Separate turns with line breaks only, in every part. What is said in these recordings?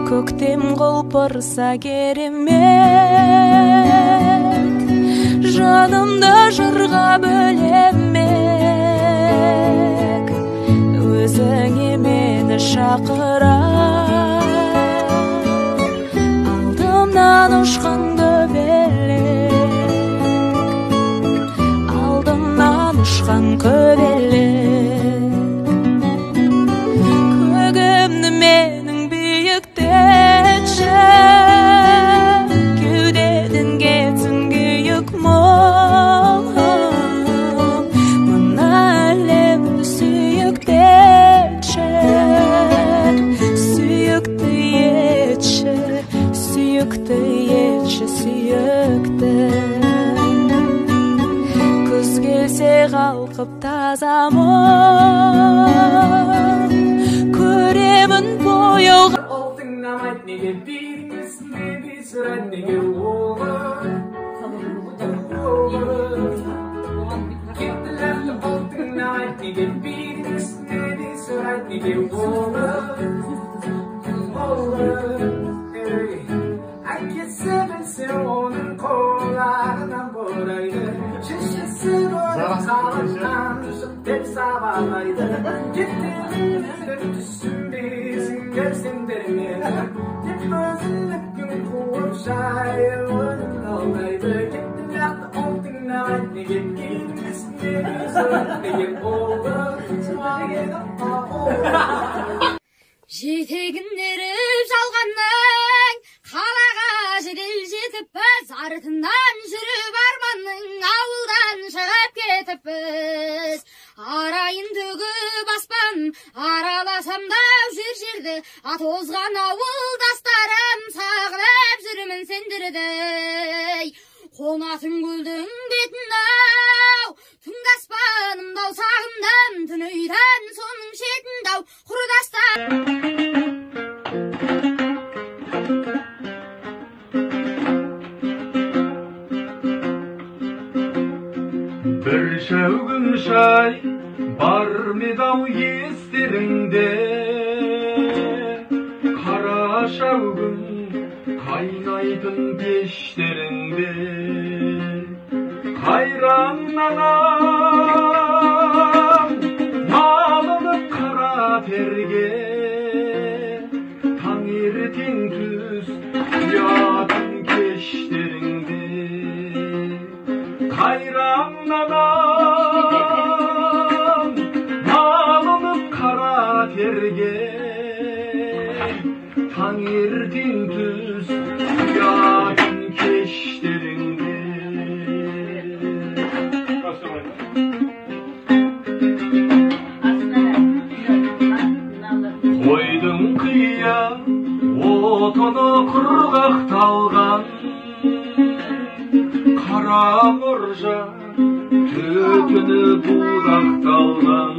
Көктем құлпырса керемет, жанымды жырға бөлемек, өзіңе мені шақыра. Алдымнан ұшқан көбелек, көгімді менің биіктетші, кеудеден кетсін күйік мұң, мына әлемді сүйіктетші, сүйікті етші, сүйікті етші, сүйікті. Қалқып тазамын, көремін бояуға.
Алтыңнан айт, неге бейіңізсің, неге сұрайт, неге оғыр. Кеттілерді алтыңнан айт, неге бейіңізсің, неге сұрайт, неге оғыр. Әкесі білсе оның қоларынан бұрайды, шешесі қалықтан ұшып деп сабалайды. Кеттелерді түсінбейсің көрсеңдер мені, деп өзіндікін қуып жайылын қалдайды. Кеттелерді алтыңнан айт, неге бейіңізсің, неге сұрайт, неге оғыр.
Жетегін еріп жалғанның, қалаға жедел жетіп біз, артынан жүріп арманның, ауылдан шығып кетіп біз. Арайын төгіп аспан, араласам да жерді, атозған ауылдастарым, сағынып жүрмін сендерді. Қонатын гүлдің бетін ау, түнгі аспанымдау сағындым, түн үйден соның шетіндау құрдастар.
Bir şevgim şay var medal естеріңде, қара шәугім қайнайтын пештеріңде. Қайраннан малынып қара терге, таңертең түс ұятын кештеріңде. Қайраннан малынып қара терге, таңертең түс ұятын кештеріңде. Қойдың қия отыны құрғақталған, қара мұржа түтіні будақталған.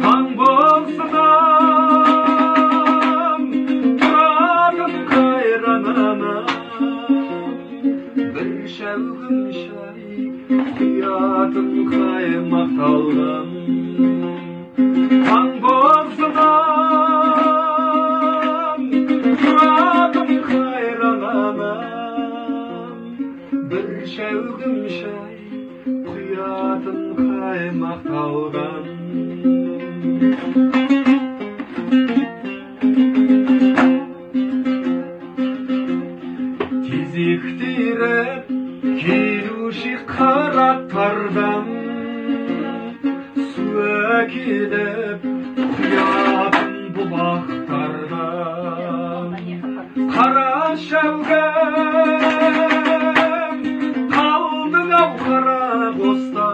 Таң болсынан тұратын қайранана, бір шәугім шай құятын қаймақталған. Таң болсынан тұратын қайранана, bir şevgim şay құятын қаймақталған. Тезектіріп келуші қараттардан, су әкеліп құятын бұлақтардан. Қара шәугім қалдың ау қара боста,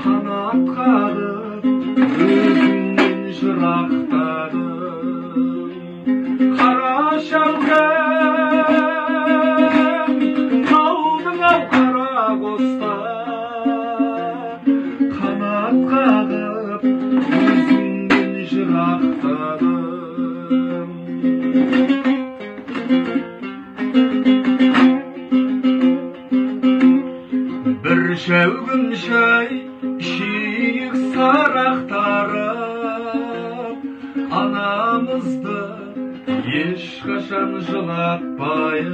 қанат қағып өзіңнен жырақтадың. Қара шәугім қалдың ау қара боста, қанат қағып өзіңнен жырақтадың. Bir şevgim şay şiik saraqtarıp, Anamızdı ешқашан жылатпайық.